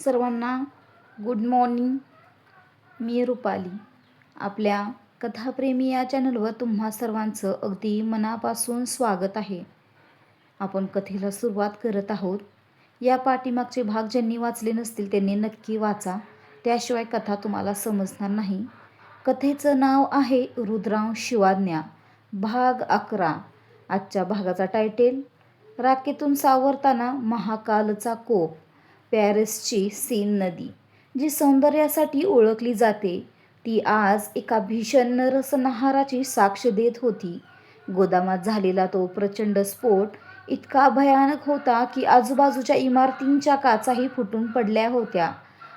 सर्वांना good morning. मी रुपाली. आपल्या कथाप्रेमी या चॅनलवर तुम्हा सर्वांचं अगदी मनापासून स्वागत आहे. आपण कथेला सुरुवात करत आहोत. या पाठीमागचे भाग ज्यांनी वाचले नसतील त्यांनी नक्की वाचा, त्याशिवाय कथा तुम्हाला समजणार नाही. कथेचं नाव आहे रुद्रांश शिवाज्ञा, भाग 11. आजच्या भागाचा टायटेल राखेतून सावरताना महाकालचा कोप. पॅरिसची सीन नदी, जी सौंदर्यासाठी ओळखली जाते, ती आज एका भीषण नरसंहाराची साक्ष देत होती. गोदामात झालेला तो प्रचंड स्फोट इतका भयानक होता की आजूबाजूच्या इमारतींच्या काचाही फुटून पडल्या होत्या.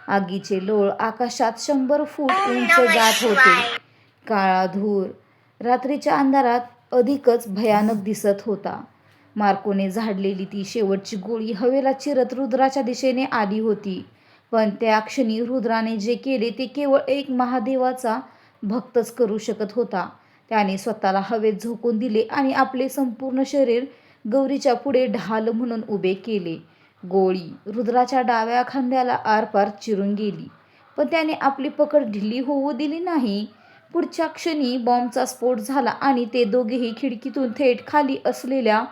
आगीचे लोळ आकाशात 100 फूट उंच जात होते. काळा धूर रात्रीच्या अंधारात अधिकच भयानक दिसत होता. मार्कोने झाडलेली ती शेवटची गोळी हवेला चिरत रुद्राच्या दिशेने आली होती. पण त्या क्षणी रुद्राने जे केले ते केवळ एक महादेवाचा भक्तच करू शकत होता. त्याने स्वतःला हवेत झोकून दिले आणि आपले संपूर्ण शरीर गौरीच्या पुढे ढाल म्हणून उभे केले. गोळी रुद्राच्या डाव्या खांद्याला आरपार चिरून गेली, पण त्याने आपली पकड ढिली होऊ दिली नाही. पुढच्या क्षणी बॉम्बचा स्फोट झाला आणि ते दोघेही खिडकीतून थेट खाली असलेल्या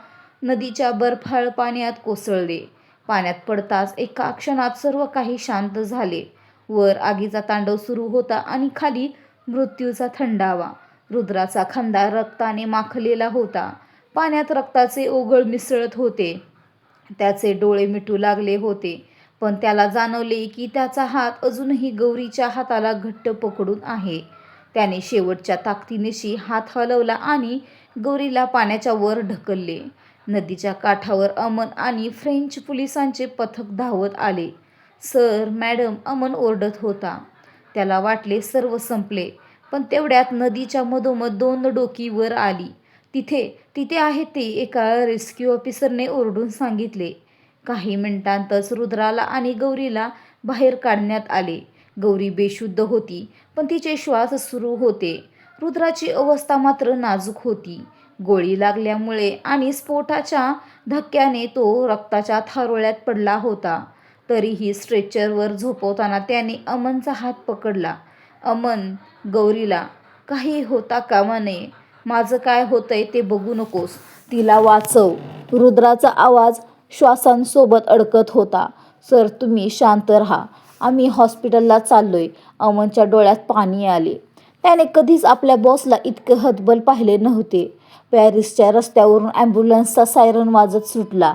नदीच्या बर्फाळ पाण्यात कोसळले. पाण्यात पडताच एका क्षणात सर्व काही शांत झाले. वर आगीचा तांडव सुरू होता आणि खाली मृत्यूचा थंडावा. रुद्राचा खांदा रक्ताने माखलेला होता. पाण्यात रक्ताचे ओघळ मिसळत होते. त्याचे डोळे मिटू लागले होते, पण त्याला जाणवले की त्याचा हात अजूनही गौरीच्या हाताला घट्ट पकडून आहे. त्याने शेवटच्या ताकदीनिशी हात हलवला आणि गौरीला पाण्याच्या वर ढकलले. नदीच्या काठावर अमन आणि फ्रेंच पोलिसांचे पथक धावत आले. सर, मॅडम, अमन ओरडत होता. त्याला वाटले सर्व संपले, पण तेवढ्यात नदीच्या मधोमध 2 डोकी वर आली. तिथे तिथे आहेत ते, एका रेस्क्यू ऑफिसरने ओरडून सांगितले. काही मिनिटांतच रुद्राला आणि गौरीला बाहेर काढण्यात आले. गौरी बेशुद्ध होती, पण तिचे श्वास सुरू होते. रुद्राची अवस्था मात्र नाजूक होती. गोळी लागल्यामुळे आणि स्फोटाच्या धक्क्याने तो रक्ताच्या थारोळ्यात पडला होता. तरीही स्ट्रेचरवर झोपवताना त्याने अमनचा हात पकडला. अमन, गौरीला काही होता कामा नये. माझं काय होतंय ते बघू नकोस, तिला वाचव. रुद्राचा आवाज श्वासांसोबत अडकत होता. सर, तुम्ही शांत राहा. आम्ही हॉस्पिटलला चाललोय. अमनच्या डोळ्यात पाणी आले. त्याने कधीच आपल्या बॉसला इतके हतबल पाहिले नव्हते. पॅरिसच्या रस्त्यावरून ॲम्ब्युलन्सचा सायरन वाजत सुटला.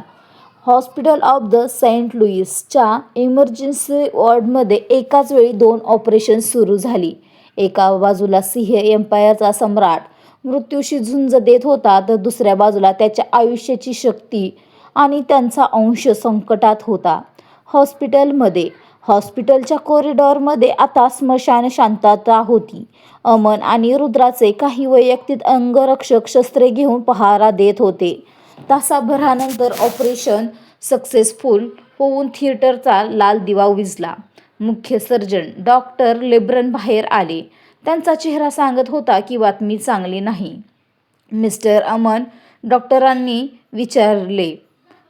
हॉस्पिटल ऑफ द सेंट लुईसच्या इमर्जन्सी वॉर्डमध्ये एकाच वेळी 2 ऑपरेशन्स सुरू झाली. एका बाजूला सिंह एम्पायरचा सम्राट मृत्यूशी झुंज देत होता, तर दुसऱ्या बाजूला त्याच्या आयुष्याची शक्ती आणि त्यांचा अंश संकटात होता. हॉस्पिटलच्या कॉरिडॉरमध्ये आता स्मशान शांतता होती. अमन आणि रुद्राचे काही वैयक्तिक अंगरक्षक शस्त्रे घेऊन पहारा देत होते. तासाभरानंतर ऑपरेशन सक्सेसफुल होऊन थिएटरचा लाल दिवा विझला. मुख्य सर्जन डॉक्टर लेब्रन बाहेर आले. त्यांचा चेहरा सांगत होता की बातमी चांगली नाही. मिस्टर अमन, डॉक्टरांनी विचारले.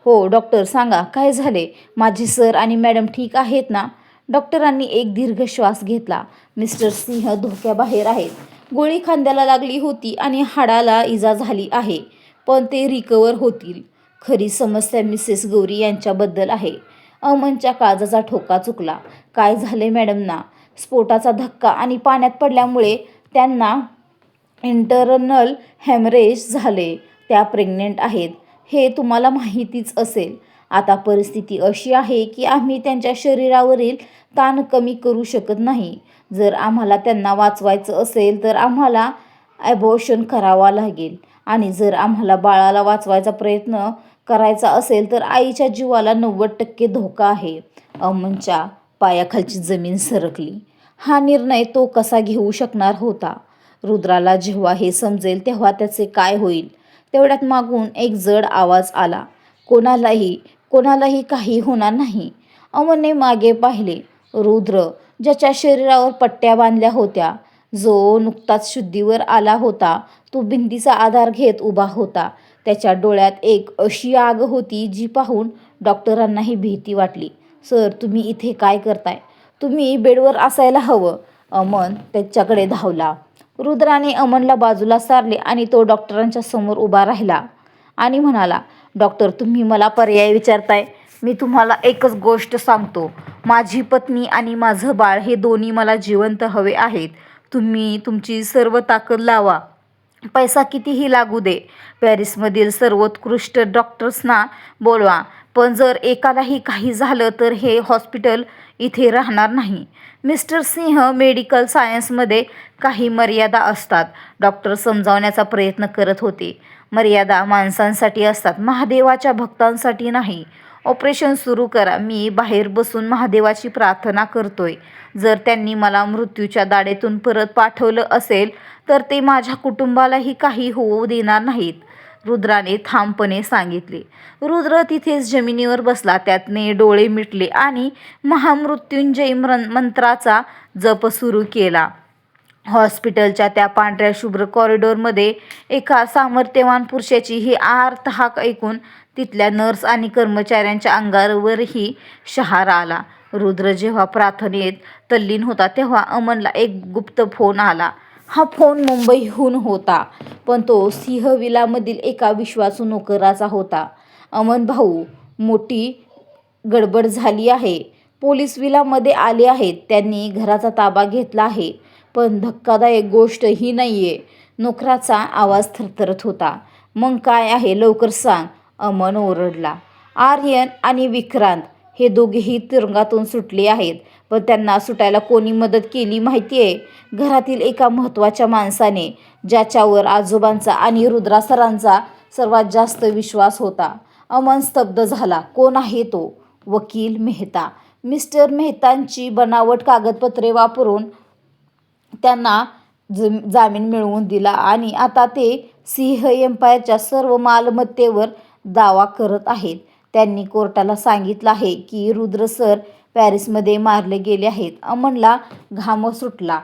हो डॉक्टर, सांगा काय झाले? माझे सर आणि मॅडम ठीक आहेत ना? डॉक्टरांनी एक दीर्घ श्वास घेतला. मिस्टर सिंह धोक्याबाहेर आहेत. गोळी खांद्याला लागली होती आणि हाडाला इजा झाली आहे, पण ते रिकवर होतील. खरी समस्या मिसेस गौरी यांच्याबद्दल आहे. अमनच्या काळजाचा ठोका चुकला. काय झाले मॅडमना? स्फोटाचा धक्का आणि पाण्यात पडल्यामुळे त्यांना इंटरनल हॅमरेज झाले. त्या प्रेग्नंट आहेत, हे तुम्हाला माहितीच असेल. आता परिस्थिती अशी आहे की आम्ही त्यांच्या शरीरावरील ताण कमी करू शकत नाही. जर आम्हाला त्यांना वाचवायचं असेल तर आम्हाला ॲबॉर्शन करावा लागेल, आणि जर आम्हाला बाळाला वाचवायचा प्रयत्न करायचा असेल तर आईच्या जीवाला 90% धोका आहे. अमनच्या पायाखालची जमीन सरकली. हा निर्णय तो कसा घेऊ शकणार होता? रुद्राला जेव्हा हे समजेल तेव्हा त्याचे काय होईल? तेवढ्यात मागून एक जड आवाज आला. कोणालाही काही होणार नाही. अमनने मागे पाहिले. रुद्र, ज्याच्या शरीरावर पट्ट्या बांधल्या होत्या, जो नुकताच शुद्धीवर आला होता, तो भिंतीचा आधार घेत उभा होता. त्याच्या डोळ्यात एक अशी आग होती जी पाहून डॉक्टरांनाही भीती वाटली. सर, तुम्ही इथे काय करताय? तुम्ही बेडवर असायला हवं. अमन त्याच्याकडे धावला. रुद्राने अमनला बाजूला सारले आणि तो डॉक्टरांच्या समोर उभा राहिला आणि म्हणाला, डॉक्टर, तुम्ही मला पर्याय विचारताय? मी तुम्हाला एकच गोष्ट सांगतो. माझी पत्नी आणि माझं बाळ हे दोन्ही मला जिवंत हवे आहेत. तुम्ही तुमची सर्व ताकद लावा. पैसा कितीही लागू दे. पॅरिसमधील सर्वोत्कृष्ट डॉक्टर्सना बोलवा. पण जर एकालाही काही झालं तर हे हॉस्पिटल इथे राहणार नाही. मिस्टर सिंह, मेडिकल सायन्समध्ये काही मर्यादा असतात. डॉक्टर समजावण्याचा प्रयत्न करत होते. मर्यादा माणसांसाठी असतात, महादेवाच्या भक्तांसाठी नाही. ऑपरेशन सुरू करा. मी बाहेर बसून महादेवाची प्रार्थना करतोय. जर त्यांनी मला मृत्यूच्या दाढेतून परत पाठवलं असेल तर ते माझ्या कुटुंबालाही काही होऊ देणार नाहीत, रुद्राने ठामपणे सांगितले. रुद्र तिथेच जमिनीवर बसला. त्याने डोळे मिटले आणि महामृत्युंजय मंत्राचा जप सुरू केला. हॉस्पिटलच्या त्या पांढऱ्या शुभ्र कॉरिडॉरमध्ये एका सामर्थ्यवान पुरुषाची ही आर्तहाक ऐकून तिथल्या नर्स आणि कर्मचाऱ्यांच्या अंगावरही शहारा आला. रुद्र जेव्हा प्रार्थनेत तल्लीन होता तेव्हा अमनला एक गुप्त फोन आला. हा फोन मुंबईहून होता, पण तो सिंहविलामधील एका विश्वासू नोकराचा होता. अमन भाऊ, मोठी गडबड झाली आहे. पोलीस विलामध्ये आले आहेत. त्यांनी घराचा ताबा घेतला आहे. पण धक्कादायक गोष्ट ही नाहीये. नोकराचा आवाज थरथरत होता. मग काय आहे, लवकर सांग, अमन ओरडला. आर्यन आणि विक्रांत हे दोघेही तुरुंगातून सुटले आहेत. पण त्यांना सुटायला कोणी मदत केली माहितीये? घरातील एका महत्त्वाच्या माणसाने, ज्याच्यावर आजोबांचा आणि रुद्रा सरांचा सर्वात जास्त विश्वास होता. अमन स्तब्ध झाला. कोण आहे तो? वकील मेहता. मिस्टर मेहतांची बनावट कागदपत्रे वापरून त्यांना जामीन मिळवून दिला आणि आता ते सिंह एम्पायरच्या सर्व मालमत्तेवर दावा करत आहेत. त्यांनी कोर्टाला सांगितलं आहे की रुद्र सर पॅरिसमध्ये मारले गेले आहेत. अमनला घाम सुटला.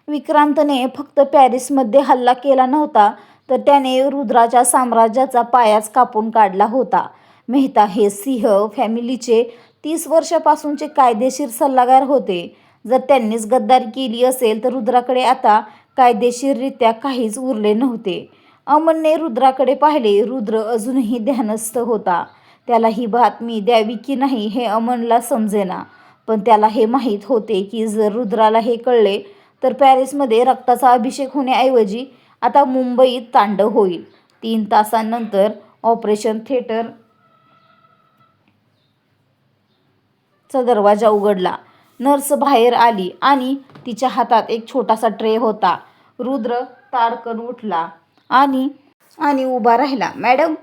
विक्रांतने फक्त पॅरिसमध्ये हल्ला केला नव्हता, तर त्याने रुद्राच्या साम्राज्याचा पायाच कापून काढला होता. मेहता हे सिंह फॅमिलीचे 30 वर्षापासूनचे कायदेशीर सल्लागार होते. जर त्यांनीच गद्दारी केली असेल तर रुद्राकडे आता कायदेशीररित्या काहीच उरले नव्हते. अमनने रुद्राकडे पाहिले. रुद्र अजूनही ध्यानस्थ होता. त्याला ही बातमी द्यावी की नाही हे अमनला समजेना. पण त्याला हे माहीत होते की जर रुद्राला हे कळले तर पॅरिसमध्ये रक्ताचा अभिषेक होण्याऐवजी आता मुंबईत तांडव होईल. 3 तासांनंतर ऑपरेशन थिएटरचा दरवाजा उघडला. नर्स बाहेर आली आणि तिच्या हातात एक छोटासा ट्रे होता. रुद्र ताडकन उठला आणि उभा राहिला. मॅडम,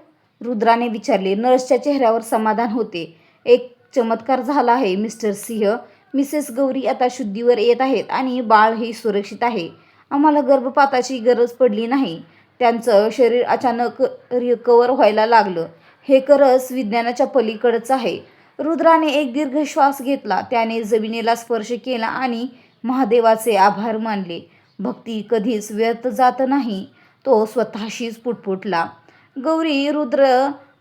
रुद्राने विचारले. नर्सच्या चेहऱ्यावर समाधान होते. एक चमत्कार झाला आहे मिस्टर सिंह. मिसेस गौरी आता शुद्धीवर येत आहेत आणि बाळही सुरक्षित आहे. आम्हाला गर्भपाताची गरज पडली नाही. त्यांचं शरीर अचानक रिकव्हर व्हायला लागलं. हे खरंच विज्ञानाच्या पलीकडचं आहे. रुद्राने एक दीर्घ श्वास घेतला. त्याने जमिनीला स्पर्श केला आणि महादेवाचे आभार मानले. भक्ती कधीच व्यर्थ जात नाही. तो स्वतःशीच पुटपुटला. रुद्र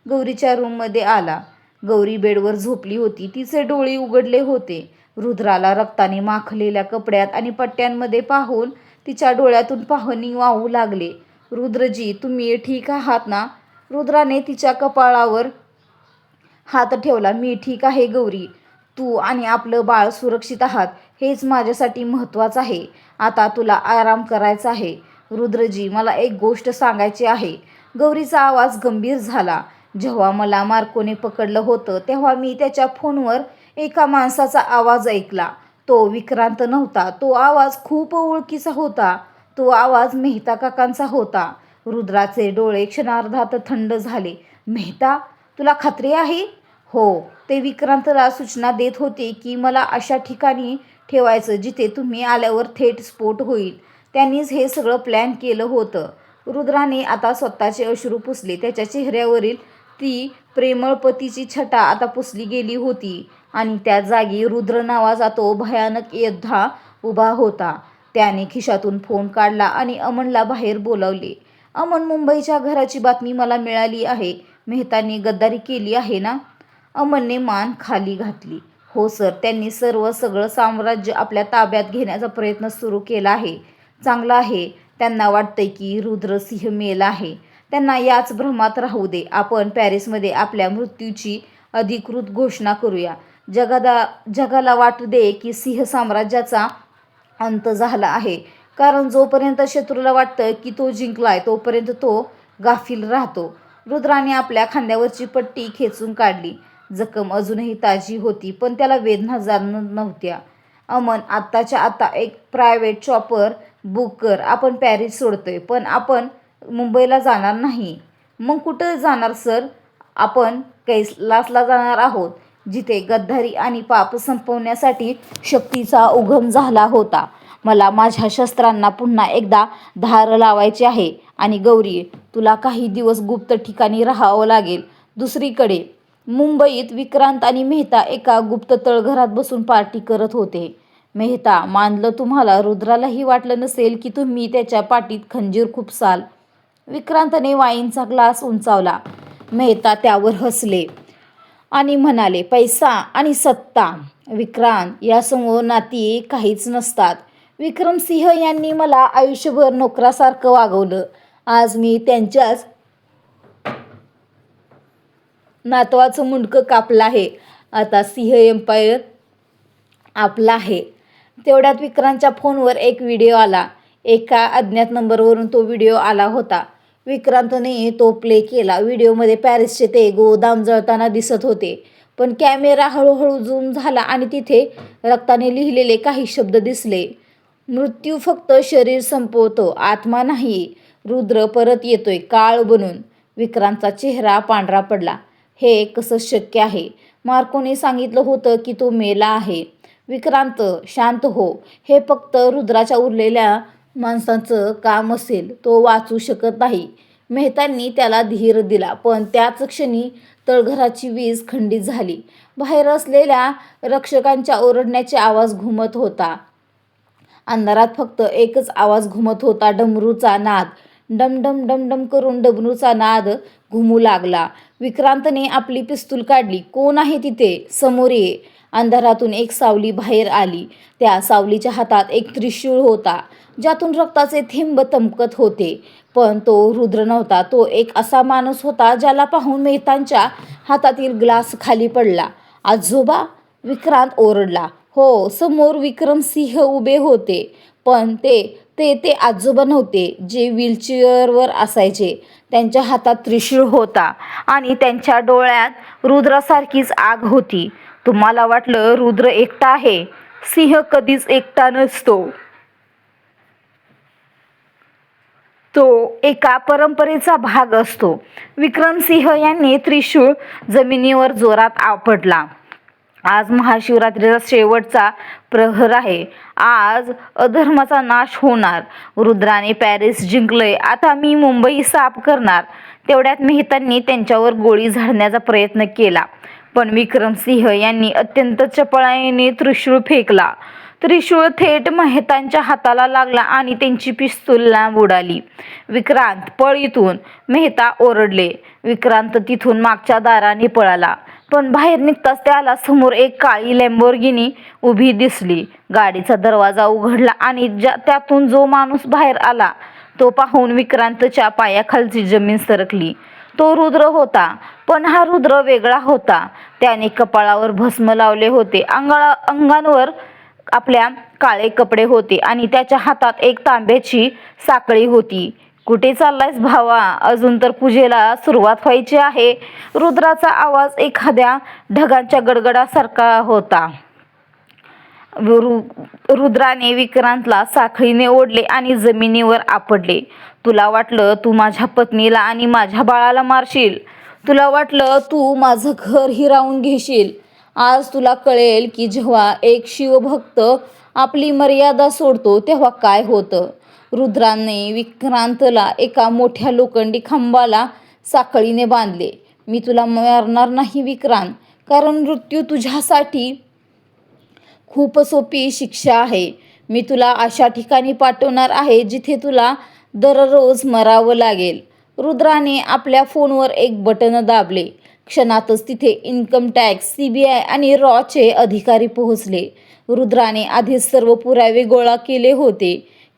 गौरीच्या रूममध्ये आला. गौरी बेडवर झोपली होती. तिचे डोळे उघडले होते. रुद्राला रक्ताने माखलेल्या कपड्यात आणि पट्ट्यांमध्ये पाहून तिच्या डोळ्यातून पाहणी वाहू लागले. रुद्रजी, तुम्ही ठीक आहात ना? रुद्राने तिच्या कपाळावर हात ठेवला. मी ठीक आहे गौरी. तू आणि आपलं बाळ सुरक्षित आहात, हेच माझ्यासाठी महत्त्वाचं आहे. आता तुला आराम करायचा आहे. रुद्रजी, मला एक गोष्ट सांगायची आहे. गौरीचा आवाज गंभीर झाला. जेव्हा मला मार्कोने पकडलं होतं तेव्हा मी त्याच्या फोनवर एका माणसाचा आवाज ऐकला. तो विक्रांत नव्हता. तो आवाज खूप ओळखीचा होता. तो आवाज मेहता काकांचा होता. रुद्राचे डोळे क्षणार्धात थंड झाले. मेहता, तुला खात्री आहे? हो. ते विक्रांतला सूचना देत होते की मला अशा ठिकाणी ठेवायचं जिथे तुम्ही आल्यावर थेट स्फोट होईल. त्यांनीच हे सगळं प्लॅन केलं होतं. रुद्राने आता स्वतःचे अश्रू पुसले. त्याच्या चेहऱ्यावरील ती प्रेमळ पतीची छटा आता पुसली गेली होती आणि त्या जागी रुद्र नावाचा तो भयानक योद्धा उभा होता. त्याने खिशातून फोन काढला आणि अमनला बाहेर बोलावले. अमन, मुंबईच्या घराची बातमी मला मिळाली आहे. मेहतांनी गद्दारी केली आहे ना? अमनने मान खाली घातली. हो सर, त्यांनी सगळं साम्राज्य आपल्या ताब्यात घेण्याचा प्रयत्न सुरू केला आहे. चांगलं आहे. त्यांना वाटतंय की रुद्रसिंह मेला आहे. त्यांना याच भ्रमात राहू दे. आपण पॅरिसमध्ये आपल्या मृत्यूची अधिकृत घोषणा करूया. जगाला वाटू दे की सिंह साम्राज्याचा अंत झाला आहे. कारण जोपर्यंत शत्रूला वाटतं की तो जिंकलाय तोपर्यंत तो गाफील राहतो. रुद्राने आपल्या खांद्यावरची पट्टी खेचून काढली. जखम अजूनही ताजी होती, पण त्याला वेदना जाणवत नव्हत्या. अमन, आत्ताच्या आत्ता एक प्रायव्हेट चॉपर बुक कर. आपण पॅरिस सोडतोय, पण आपण मुंबईला जाणार नाही. मग कुठं जाणार सर? आपण कैलासला जाणार आहोत, जिथे गद्दारी आणि पाप संपवण्यासाठी शक्तीचा उगम झाला होता. मला माझ्या शस्त्रांना पुन्हा एकदा धार लावायची आहे. आणि गौरी, तुला काही दिवस गुप्त ठिकाणी राहावं लागेल. दुसरीकडे मुंबईत विक्रांत आणि मेहता एका गुप्त तळघरात बसून पार्टी करत होते. मेहता, मानलं तुम्हाला रुद्रालाही वाटलं नसेल की तुम्ही त्याच्या पाठीत खंजीर खुपसाल. विक्रांतने वाईनचा ग्लास उंचावला. मेहता त्यावर हसले आणि म्हणाले, पैसा आणि सत्ता विक्रांत, यासमोर नाती काहीच नसतात. विक्रमसिंह यांनी मला आयुष्यभर नोकरासारखं वागवलं. आज मी त्यांच्याच नातवाचं मुंडकं कापलं आहे. आता सिंह एम्पायर आपला आहे. तेवढ्यात विक्रांतच्या फोनवर एक व्हिडिओ आला. एका अज्ञात नंबरवरून तो व्हिडिओ आला होता. विक्रांतने तो प्ले केला. व्हिडिओमध्ये पॅरिसचे ते गोदाम जळताना दिसत होते, पण कॅमेरा हळूहळू झूम झाला आणि तिथे रक्ताने लिहिलेले काही शब्द दिसले. मृत्यू फक्त शरीर संपवतो, आत्मा नाही. रुद्र परत येतोय काळ बनून. विक्रांतचा चेहरा पांढरा पडला. हे कसं शक्य आहे? मार्कोने सांगितलं होतं की तो मेला आहे. विक्रांत, शांत हो. हे फक्त रुद्राच्या उरलेल्या माणसाचं काम असेल. तो वाचू शकत नाही. मेहतांनी त्याला धीर दिला, पण त्याच क्षणी तळघराची वीज खंडित झाली. बाहेर असलेल्या रक्षकांच्या ओरडण्याचे आवाज घुमत होता. अंधारात फक्त एकच आवाज घुमत होता, डमरूचा नाद. डमडम डमडम करून डमरूचा नाद घुमू लागला. विक्रांतने आपली पिस्तूल काढली. कोण आहे तिथे? समोर ये. अंधारातून एक सावली बाहेर आली. त्या सावलीच्या हातात एक त्रिशूळ होता, ज्यातून रक्ताचे थेंब चमकत होते. पण तो रुद्र नव्हता. तो एक असा माणूस होता ज्याला पाहून मेहतांच्या हातातील ग्लास खाली पडला. आजोबा? विक्रांत ओरडला. हो, समोर विक्रमसिंह उभे होते, पण ते आजोबा नव्हते जे व्हीलचेअरवर असायचे. त्यांच्या हातात त्रिशूळ होता आणि त्यांच्या डोळ्यात रुद्रासारखीच आग होती. तुम्हाला वाटलं रुद्र एकटा आहे? सिंह कधीच एकटा नसतो. तो एका परंपरेचा भाग असतो. विक्रमसिंह यांनी त्रिशूळ जमिनीवर जोरात आपटला. आज महाशिवरात्रीचा शेवटचा प्रहर आहे. आज अधर्माचा नाश होणार. रुद्राने पॅरिस जिंकलंय. आता मी मुंबई साफ करणार. तेवढ्यात मेहतांनी त्यांच्यावर गोळी झाडण्याचा प्रयत्न केला, पण विक्रमसिंह यांनी अत्यंत चपळाईने त्रिशूळ फेकला. त्रिशूळ थेट मेहतांच्या हाताला लागला आणि त्यांची पिस्तूल लांब उडाली. विक्रांत, पळ इथून, मेहता ओरडले. विक्रांत तिथून मागच्या दाराने पळाला, पण बाहेर निघताच त्याला समोर एक काळी लॅम्बोर्गिनी उभी दिसली. गाडीचा दरवाजा उघडला आणि त्यातून जो माणूस बाहेर आला तो पाहून विक्रांतच्या पायाखालची जमीन सरकली. तो रुद्र होता, पण हा रुद्र वेगळा होता. त्याने कपाळावर भस्म लावले होते, अंगावर आपल्या काळे कपडे होते आणि त्याच्या हातात एक तांब्याची साखळी होती. कुठे चाललायस भावा? अजून तर पूजेला सुरुवात व्हायची आहे. रुद्राचा आवाज एखाद्या ढगांच्या गडगडासारखा होता. रुद्राने विक्रांतला साखळीने ओढले आणि जमिनीवर आपटले. तुला वाटलं तू माझ्या पत्नीला आणि माझ्या बाळाला मारशील? तुला वाटलं तू माझं घर हिरावून घेशील? आज तुला कळेल की जेव्हा एक शिवभक्त आपली मर्यादा सोडतो तेव्हा काय होतं. रुद्राने विक्रांतला एका मोठ्या लोखंडी खांबाला साखळीने बांधले. मी तुला मारणार नाही विक्रांत, कारण मृत्यू तुझ्यासाठी खूप सोपी शिक्षा आहे. मी तुला अशा ठिकाणी पाठवणार आहे जिथे तुला दररोज मरावं लागेल. रुद्राने आपल्या फोनवर एक बटन दाबले. क्षणातच तिथे इन्कम टॅक्स, CBI आणि रॉचे अधिकारी पोहोचले. रुद्राने आधीच सर्व पुरावे गोळा केले होते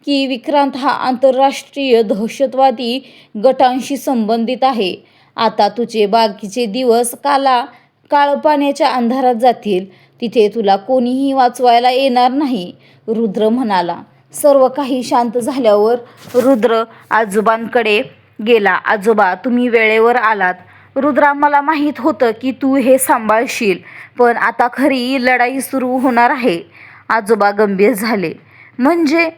की विक्रांत हा आंतरराष्ट्रीय दहशतवादी गटांशी संबंधित आहे. आता तुझे बाकीचे दिवस काळपाण्याच्या अंधारात जातील. तिथे तुला कोणीही वाचवायला येणार नाही, रुद्र म्हणाला. सर्व काही शांत झाल्यावर रुद्र आजोबांकडे गेला. आजोबा, तुम्ही वेळेवर आलात. रुद्रा, मला माहीत होतं की तू हे सांभाळशील, पण आता खरी लढाई सुरू होणार आहे. आजोबा गंभीर झाले. म्हणजे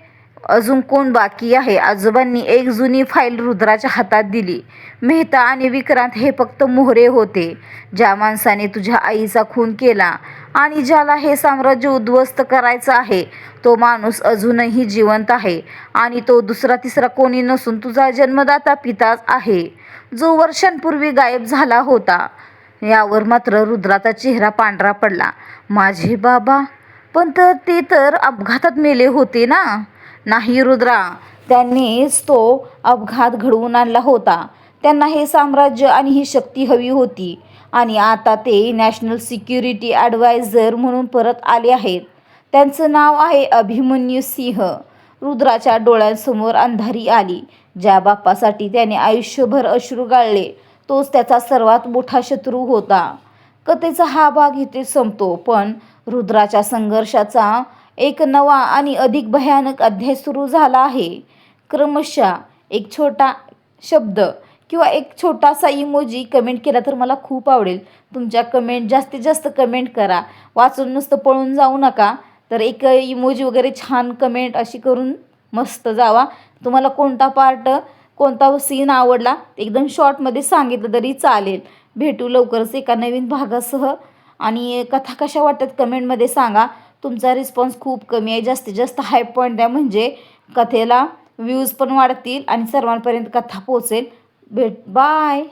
अजून कोण बाकी आहे? आजोबांनी एक जुनी फाईल रुद्राच्या हातात दिली. मेहता आणि विक्रांत हे फक्त मोहरे होते. ज्या माणसाने तुझ्या आईचा खून केला आणि ज्याला हे साम्राज्य उद्ध्वस्त करायचं आहे, तो माणूस अजूनही जिवंत आहे. आणि तो दुसरा तिसरा कोणी नसून तुझा जन्मदाता पिताच आहे, जो वर्षांपूर्वी गायब झाला होता. यावर मात्र रुद्राचा चेहरा पांढरा पडला. माझे बाबा? पण ते तर अपघातात मेले होते ना? नाही रुद्रा, त्यांनीच तो अपघात घडवून आणला होता. त्यांना हे साम्राज्य आणि ही शक्ती हवी होती आणि आता ते नॅशनल सिक्युरिटी ॲडवायझर म्हणून परत आले आहेत. त्यांचं नाव आहे अभिमन्यू सिंह. रुद्राच्या डोळ्यांसमोर अंधारी आली. ज्या बापासाठी त्याने आयुष्यभर अश्रू गाळले, तोच त्याचा सर्वात मोठा शत्रू होता. कथेचा हा भाग इथे संपतो, पण रुद्राच्या संघर्षाचा एक नवा आणि अधिक भयानक अध्याय सुरू झाला आहे. क्रमशः एक छोटा शब्द किंवा एक छोटासा इमोजी कमेंट केला तर मला खूप आवडेल. तुमच्या कमेंट जास्तीत जास्त कमेंट करा. वाचून नुसतं पळून जाऊ नका. तर एक इमोजी वगैरे छान कमेंट अशी करून मस्त जावा. तुम्हाला कोणता पार्ट, कोणता सीन आवडला एकदम शॉर्टमध्ये सांगितलं तरी चालेल. भेटू लवकरच एका नवीन भागासह. आणि कथा कशा वाटतात कमेंटमध्ये सांगा. तुमचा रिस्पॉन्स खूप कमी आहे. जास्तीत जास्त हाय पॉईंट द्या, म्हणजे कथेला व्ह्यूज पण वाढतील आणि सर्वांपर्यंत कथा पोहोचेल. बाय.